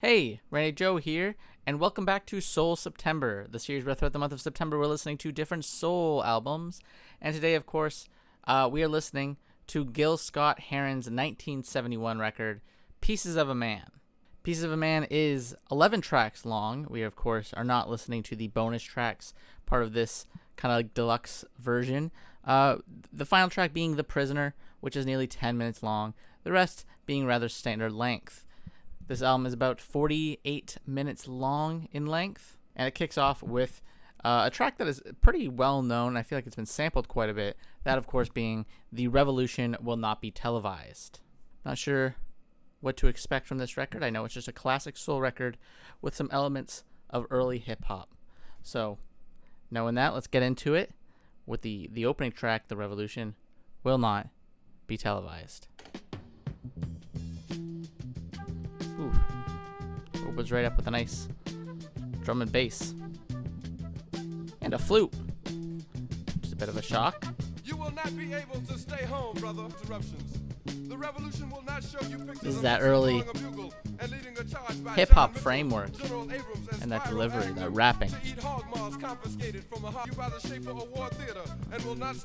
Hey, Renee Joe here, and welcome back to Soul September, the series where throughout the month of September we're listening to different soul albums. And today, of course, we are listening to Gil Scott-Heron's 1971 record, Pieces of a Man. Pieces of a Man is 11 tracks long. We, of course, are not listening to the bonus tracks, part of this kind of like deluxe version. The final track being The Prisoner, which is nearly 10 minutes long, the rest being rather standard length. This album is about 48 minutes long in length, and it kicks off with a track that is pretty well known. I feel like it's been sampled quite a bit. That, of course, being The Revolution Will Not Be Televised. Not sure what to expect from this record. I know it's just a classic soul record with some elements of early hip-hop. So, knowing that, let's get into it with the opening track, The Revolution Will Not Be Televised. Ooh. Opens right up with a nice drum and bass. And a flute. Just a bit of a shock. You will not be able to stay home, brother. Interruptions. The revolution will not show you pictures. This is that early hip-hop framework and that delivery, that rapping.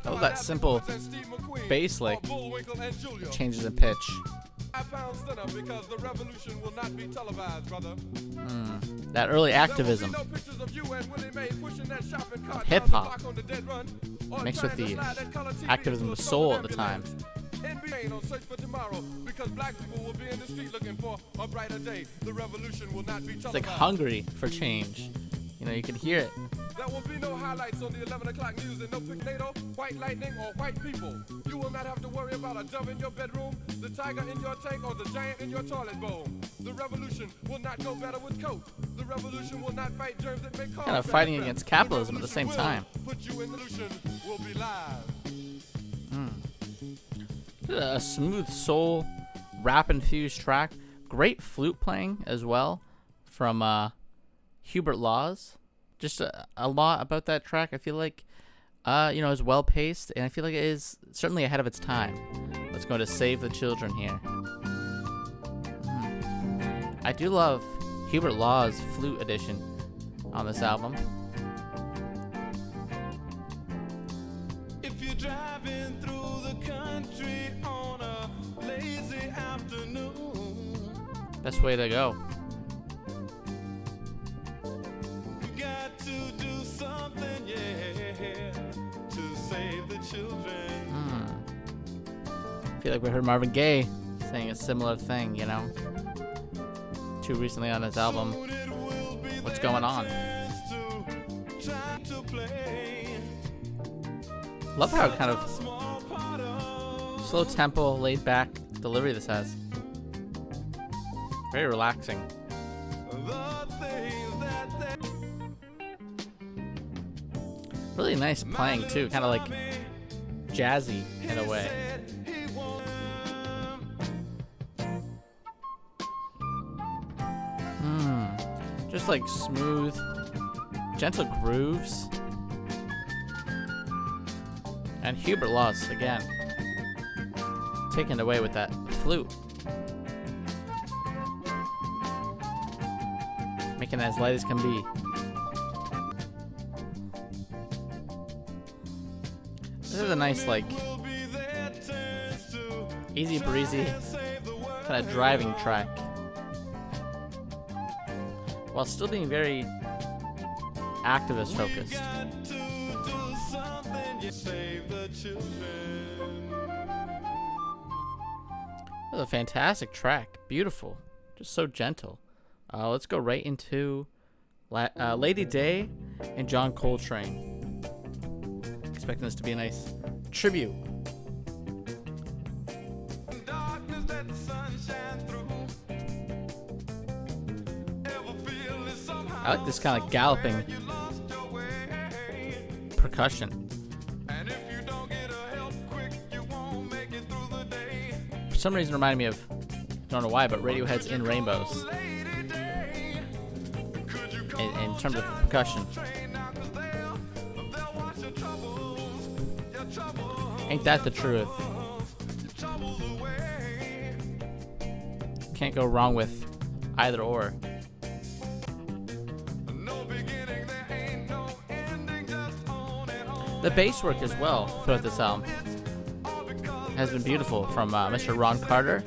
Oh, that simple bass lick changes in pitch. That early activism of hip-hop mixed with the activism of soul at the time. It's like hungry for change. You know, you can hear it. There will be no highlights on the 11 o'clock news and no tornado, white lightning, or white people. You will not have to worry about a dove in your bedroom, the tiger in your tank, or the giant in your toilet bowl. The revolution will not go better with coke. The revolution will not fight germs that may cause kind of fighting against capitalism at the same time. Put you in the revolution will be live. A smooth soul, rap-infused track. Great flute playing as well from Hubert Laws. Just a lot about that track. I feel like, is well-paced, and I feel like it is certainly ahead of its time. Let's go to Save the Children here. I do love Hubert Laws' flute edition on this album. If you're driving through the country on a lazy afternoon, best way to go. I feel like we heard Marvin Gaye saying a similar thing, you know, too recently on his album, What's Going On. Love how kind of slow tempo, laid back delivery this has. Very relaxing. Really nice playing too, kind of like jazzy in a way. Just like smooth, gentle grooves. And Hubert Laws, again, taken away with that flute. Making it as light as can be. This is a nice, like, easy breezy kind of driving track, while still being very activist focused. This is a fantastic track, beautiful, just so gentle. Let's go right into Lady Day and John Coltrane. Expecting this to be a nice tribute. I like this kind of galloping percussion. For some reason, it reminded me of, I don't know why, but Radiohead's In Rainbows. In terms of percussion. Ain't that the truth? Can't go wrong with either or. The bass work as well throughout this album has been beautiful from Mr. Ron Carter.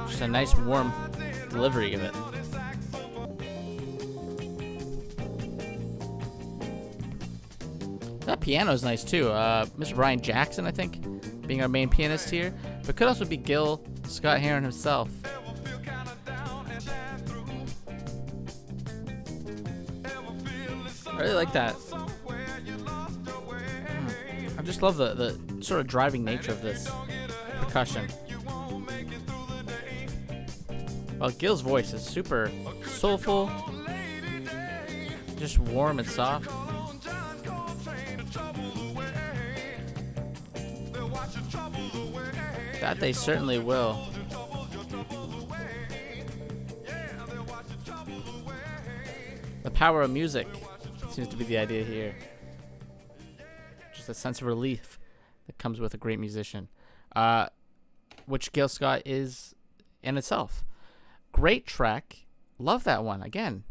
Just a nice warm delivery of it. That piano's nice too. Mr. Brian Jackson, I think, being our main pianist here, but could also be Gil Scott-Heron himself. I really like that. I just love the sort of driving nature of this percussion. Well, Gil's voice is super soulful, just warm and soft. That they certainly will. The power of music seems to be the idea here. Just a sense of relief that comes with a great musician, which Gil Scott is in itself. Great track. Love that one. Again,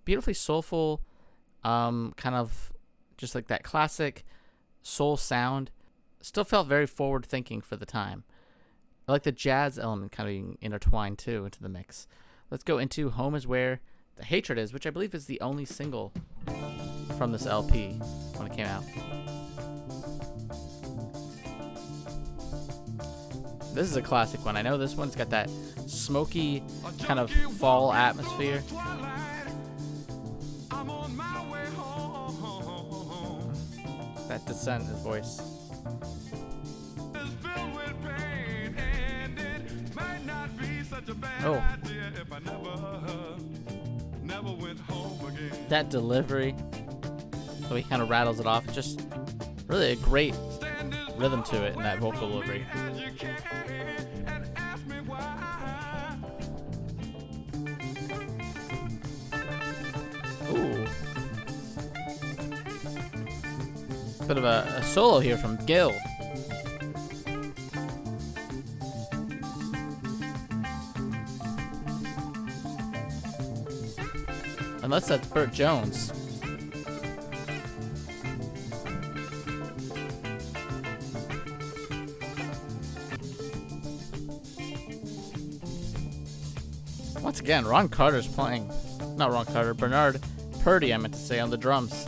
beautifully soulful, kind of just like that classic soul sound. Still felt very forward thinking for the time. I like the jazz element kind of being intertwined too into the mix. Let's go into Home Is Where the Hatred Is, which I believe is the only single from this LP when it came out. This is a classic one. I know this one's got that smoky kind of fall atmosphere. That descent in his voice. Oh. That delivery, the way he kind of rattles it off, just really a great rhythm to it in that vocal delivery. Ooh. Bit of a solo here from Gil. Unless that's Burt Jones. Once again, Ron Carter's playing. Not Ron Carter, Bernard Purdy, I meant to say, on the drums.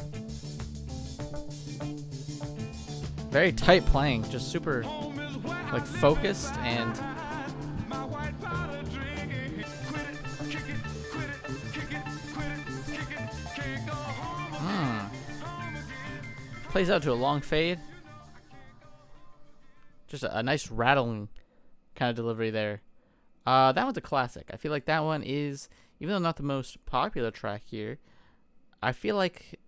Very tight playing, just super like focused and plays out to a long fade. Just a nice rattling kind of delivery there. That one's a classic. I feel like that one is, even though not the most popular track here, I feel like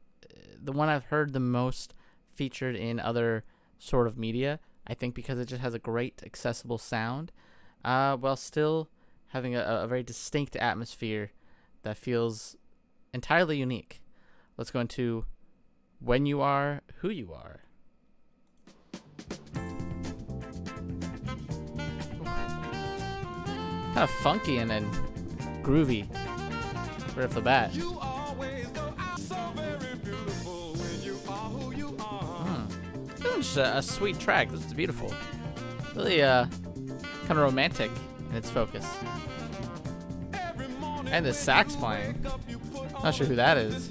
the one I've heard the most featured in other sort of media. I think because it just has a great accessible sound, while still having a very distinct atmosphere that feels entirely unique. Let's go into When You Are Who You Are. Kind of funky and then groovy right off the bat. This is a sweet track. This is beautiful. Really kind of romantic in its focus. And the sax playing. Not sure who that is.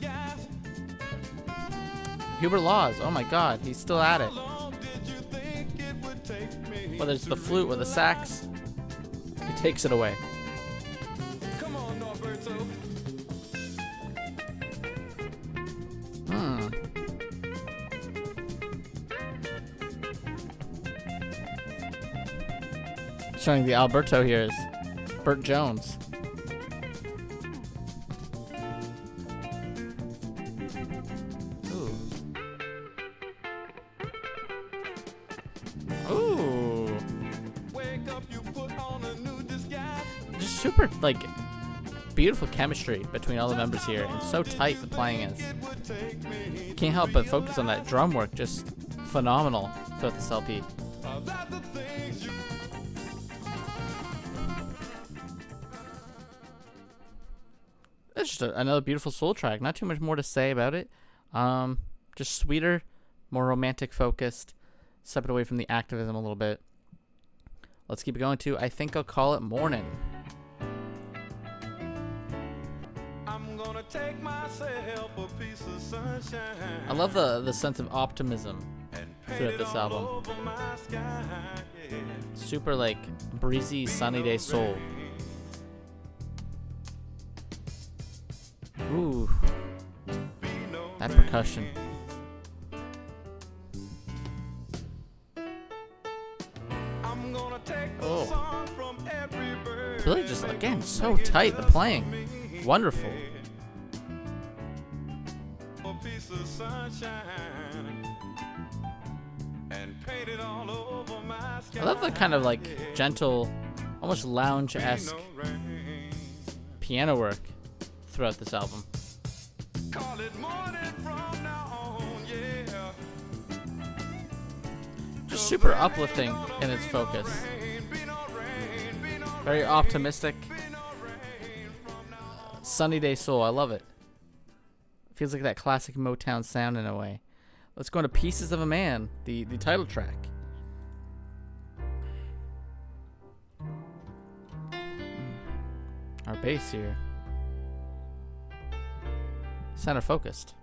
Hubert Laws. Oh my god, he's still at it. Whether it's the flute or the sax, he takes it away. Showing the Alberto here is Burt Jones. Ooh. Just super, like, beautiful chemistry between all the members here, and so tight the playing is. Can't help but focus on that drum work, just phenomenal throughout this LP. just another beautiful soul track. Not too much more to say about it. Just sweeter, more romantic focused. Separate away from the activism a little bit. Let's keep it going to I Think I'll Call It Morning. I'm gonna take myself a piece of sunshine. I love the sense of optimism throughout this album. Super like breezy sunny day soul. Ooh, that percussion. Oh, really just again so tight, the playing wonderful. I love the kind of like gentle, almost lounge-esque piano work throughout this album. Just super uplifting in its focus. Very optimistic. Sunny day soul, I love it. Feels like that classic Motown sound in a way. Let's go into Pieces of a Man, the title track. Our bass here. Center focused.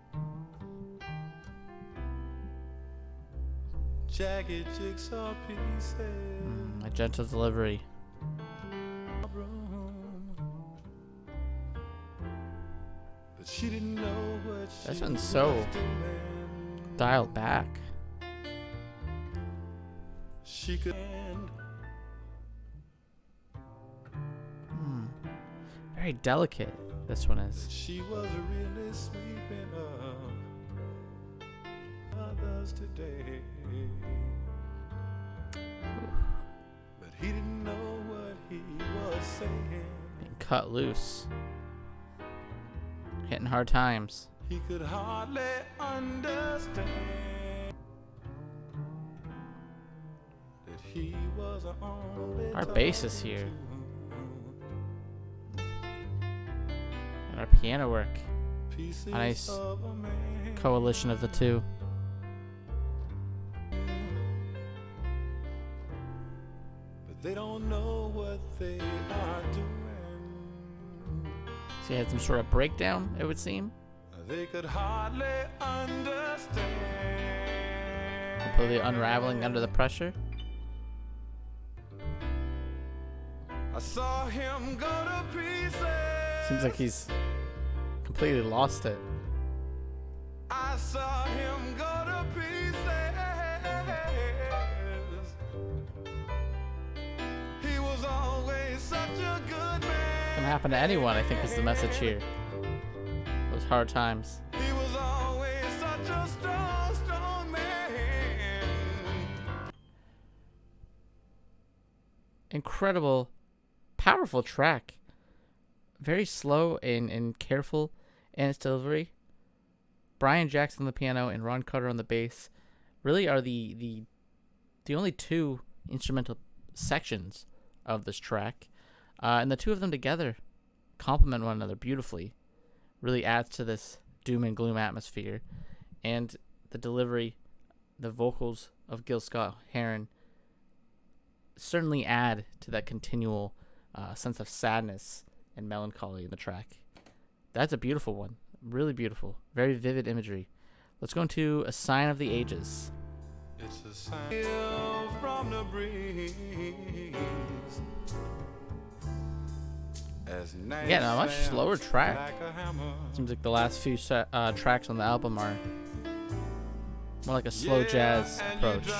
Jagged jigsaw pieces. A gentle delivery. But she didn't know what This one's so dialed back. she could. Very delicate, this one is. She was really sweeping up others today. But he didn't know what he was saying. Being cut loose. Hitting hard times. He could hardly understand that he was the only Our bass is here. And our piano work. A nice coalition of the two. But they don't know what they are doing. So you had some sort of breakdown, it would seem. They could hardly understand. Completely unraveling under the pressure. I saw him go to pieces. Seems like he's completely lost it. I saw him go to pieces. He was always such a good man. Can happen to anyone, I think, is the message here. Those hard times. He was always such a strong, strong man. Incredible, powerful track. Very slow and careful in its delivery. Brian Jackson on the piano and Ron Carter on the bass really are the only two instrumental sections of this track. And the two of them together complement one another beautifully. Really adds to this doom and gloom atmosphere. And the delivery, the vocals of Gil Scott-Heron certainly add to that continual sense of sadness and melancholy in the track. That's a beautiful one. Really beautiful. Very vivid imagery. Let's go into A Sign of the Ages. It's a sign from the breeze. Again, a much slower track. Seems like the last few tracks on the album are more like a slow jazz approach.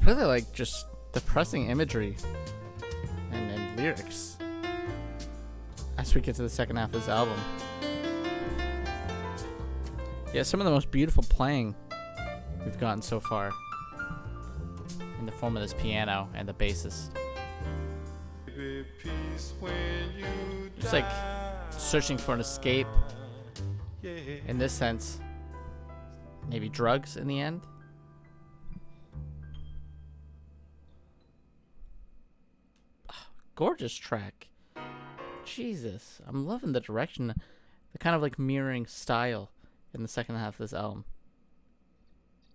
Really like just depressing imagery and lyrics as we get to the second half of this album. Yeah, some of the most beautiful playing we've gotten so far in the form of this piano and the bassist. Just like searching for an escape in this sense. Maybe drugs in the end. gorgeous track. Jesus, I'm loving the direction, the kind of like mirroring style in the second half of this album.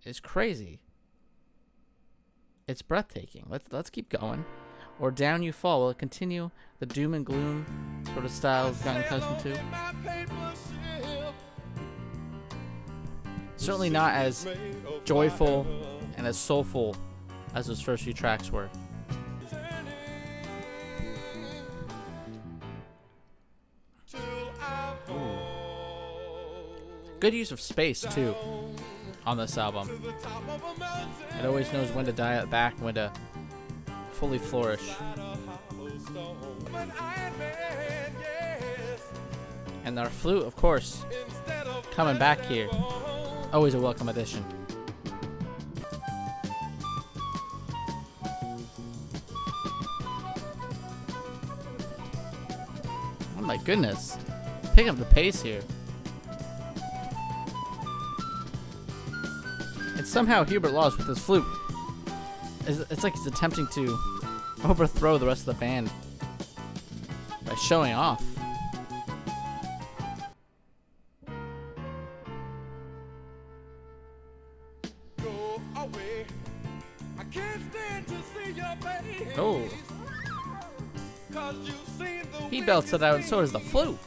It's crazy. It's breathtaking. Let's keep going. Or Down You Fall. Will it continue the doom and gloom sort of style we've gotten accustomed to? Certainly not as joyful and as soulful as those first few tracks were. Good use of space too on this album. It always knows when to dial it back and when to fully flourish. And our flute, of course, coming back here. Always a welcome addition. Oh my goodness. Pick up the pace here. And somehow Hubert Laws with his flute. It's like he's attempting to overthrow the rest of the band by showing off. Oh. He belts it out, and so does the flute.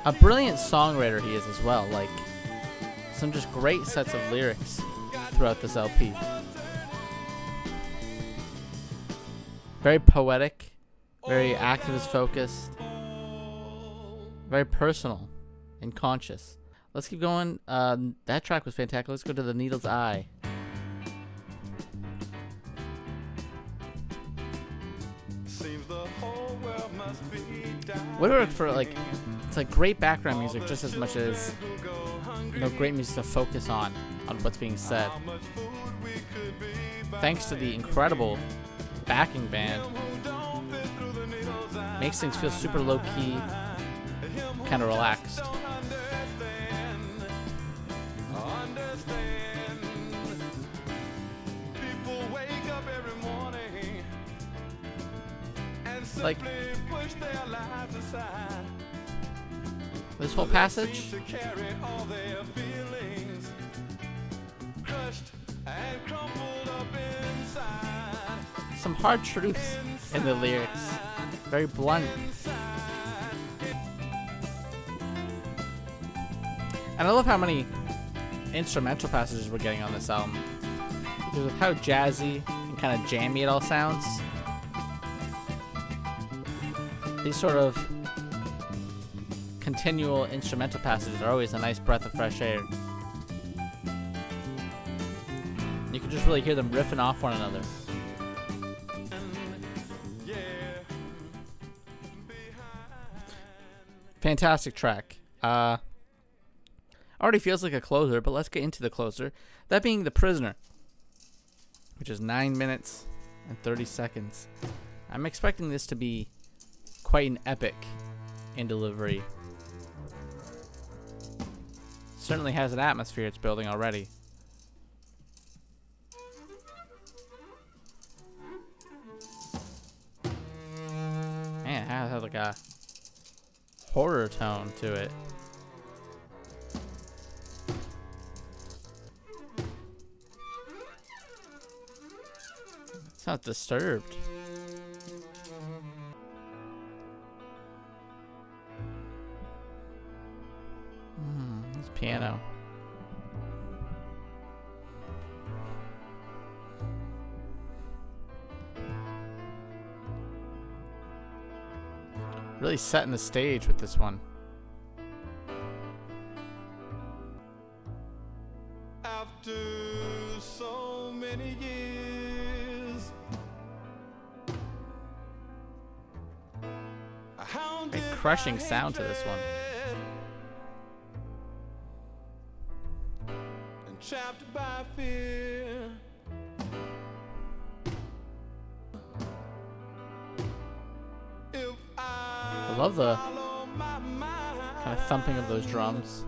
A brilliant songwriter he is as well. Like, some just great sets of lyrics throughout this LP. Very poetic, very activist focused, very personal and conscious. Let's keep going. That track was fantastic. Let's go to The Needle's Eye. Would work for like, it's like great background music just as much as, you know, great music to focus on what's being said. Thanks to the incredible backing band, makes things feel super low key, kind of relaxed. Like this whole passage, some hard truths in the lyrics, very blunt. And I love how many instrumental passages we're getting on this album, because of how jazzy and kind of jammy it all sounds. These sort of continual instrumental passages are always a nice breath of fresh air. You can just really hear them riffing off one another. Fantastic track. Already feels like a closer, but let's get into the closer. That being The Prisoner, which is 9 minutes and 30 seconds. I'm expecting this to be quite an epic in delivery. Certainly has an atmosphere it's building already. Man, it has like a horror tone to it. It's not disturbed. This piano. Really setting the stage with this one. After so many years, A crushing sound to this one. Trapped by fear. I love the kind of thumping of those drums.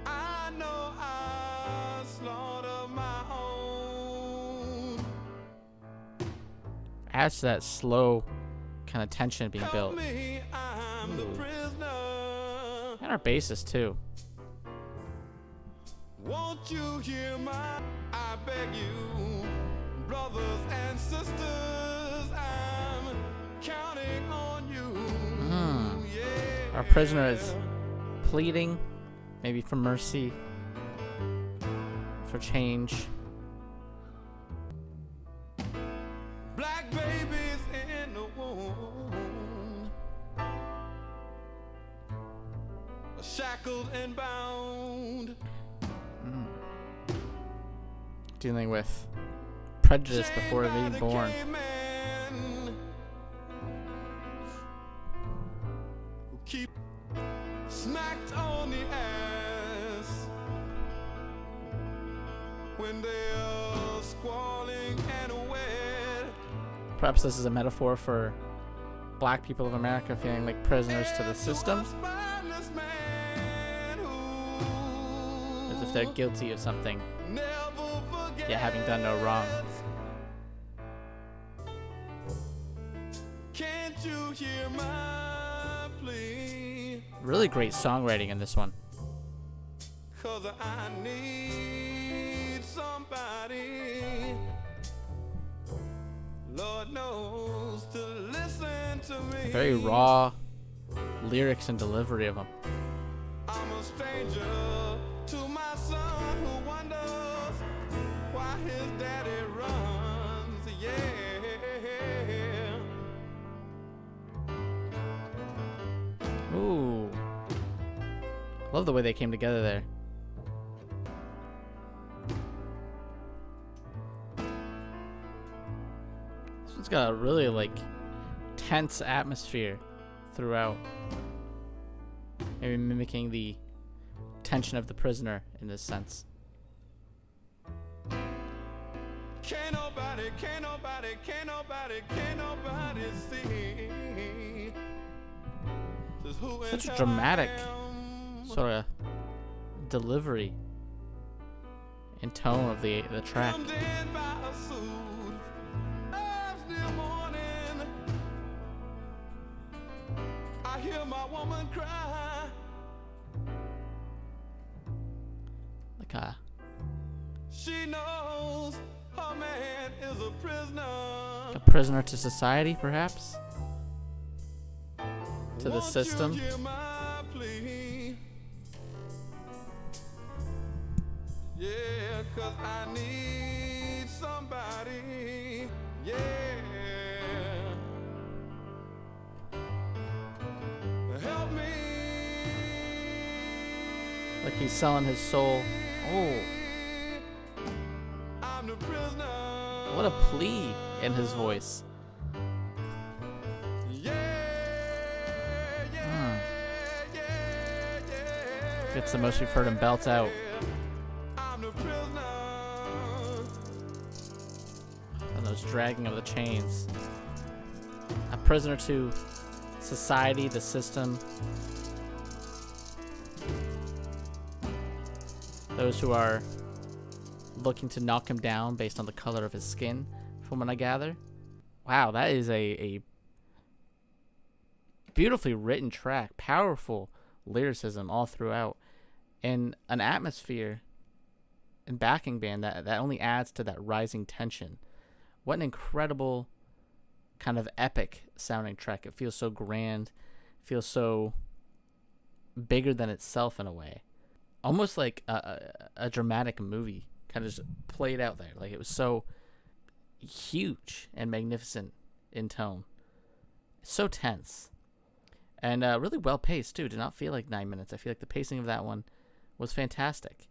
I know I slaughter my own. adds to that slow kind of tension being built. And our bassist too. Won't you hear my, I beg you, brothers and sisters, I'm counting on you. Yeah. Our prisoner is pleading, maybe for mercy, for change. Black babies in the womb, shackled and bound. Dealing with prejudice before being born. Who keep smacked on the ass when they're squalling and wet. Perhaps this is a metaphor for black people of America feeling like prisoners to the system, as if they're guilty of something, yet having done no wrong. Can't you hear my plea? Really great songwriting in this one. 'Cause I need somebody, Lord knows, to listen to me. Very raw lyrics and delivery of them. I'm a stranger to my son who wonders why his daddy runs. Yeah. Ooh. Love the way they came together there. This one's got a really like tense atmosphere throughout. Maybe mimicking the tension of The Prisoner in this sense. Can't nobody see just who Such a and dramatic I am. sort of delivery and tone of the track. Hemmed in by a suit of the morning. I hear my woman cry. Like She knows her man is a prisoner. a prisoner to society, perhaps? To the Won't system? you hear my plea? Yeah, 'cause I need somebody. Yeah. Help me. Like he's selling his soul. Oh, I'm the prisoner. what a plea in his voice. Yeah, yeah, yeah. Gets the most we've heard him belt out. I'm the prisoner. And those dragging of the chains. A prisoner to society, the system. Those who are looking to knock him down based on the color of his skin, from what I gather. Wow, that is a beautifully written track. Powerful lyricism all throughout. And an atmosphere and backing band that only adds to that rising tension. What an incredible kind of epic sounding track. It feels so grand. It feels so bigger than itself in a way. Almost like a dramatic movie kind of just played out there. Like it was so huge and magnificent in tone. So tense. And really well paced too. Did not feel like 9 minutes. I feel like the pacing of that one was fantastic.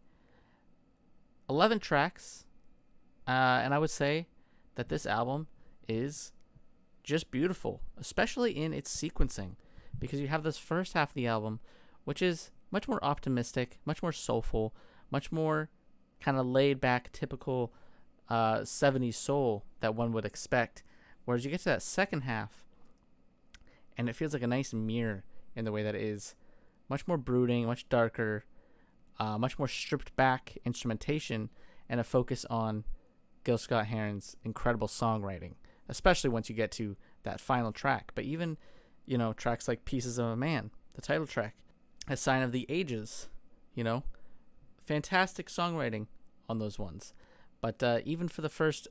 11 tracks. And I would say that this album is just beautiful, especially in its sequencing, because you have this first half of the album, which is much more optimistic, much more soulful, much more kind of laid back, typical 70s soul that one would expect. Whereas you get to that second half, and it feels like a nice mirror in the way that it is much more brooding, much darker, much more stripped back instrumentation, and a focus on Gil Scott-Heron's incredible songwriting especially once you get to that final track. But even, tracks like Pieces of a Man, the title track, A Sign of the Ages, fantastic songwriting on those ones. But even for the first,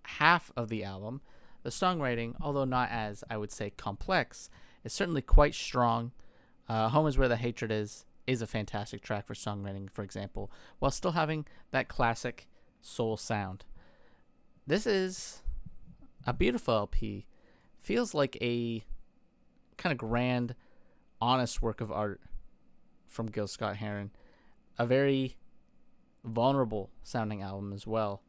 half of the album, the songwriting, although not as, I would say, complex, is certainly quite strong. Home is Where the Hatred is a fantastic track for songwriting, for example, while still having that classic soul sound. This is a beautiful LP. Feels like a kind of grand, honest work of art from Gil Scott-Heron. A very vulnerable sounding album as well.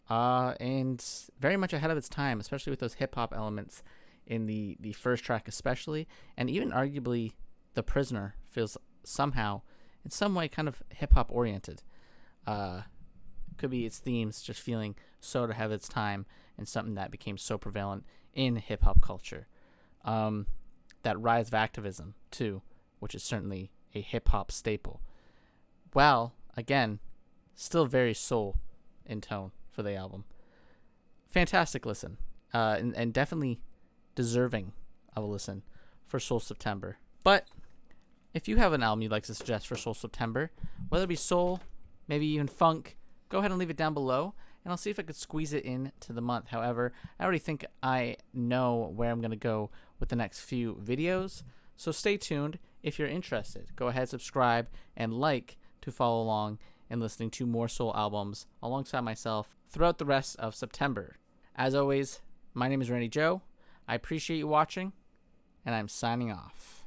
And very much ahead of its time, especially with those hip-hop elements in the first track especially, and even arguably The Prisoner feels somehow, in some way, kind of hip-hop oriented. Could be its themes just feeling so ahead of its time and something that became so prevalent in hip-hop culture. That rise of activism, too, which is certainly a hip-hop staple. Well, again, still very soul in tone for the album. Fantastic listen, and definitely deserving of a listen for Soul September. But if you have an album you'd like to suggest for Soul September, whether it be soul, maybe even funk, go ahead and leave it down below, and I'll see if I could squeeze it into the month. However, I already think I know where I'm going to go with the next few videos, so stay tuned. If you're interested, go ahead, subscribe, and like to follow along and listening to more soul albums alongside myself throughout the rest of September. As always, my name is Randy Joe. I appreciate you watching, and I'm signing off.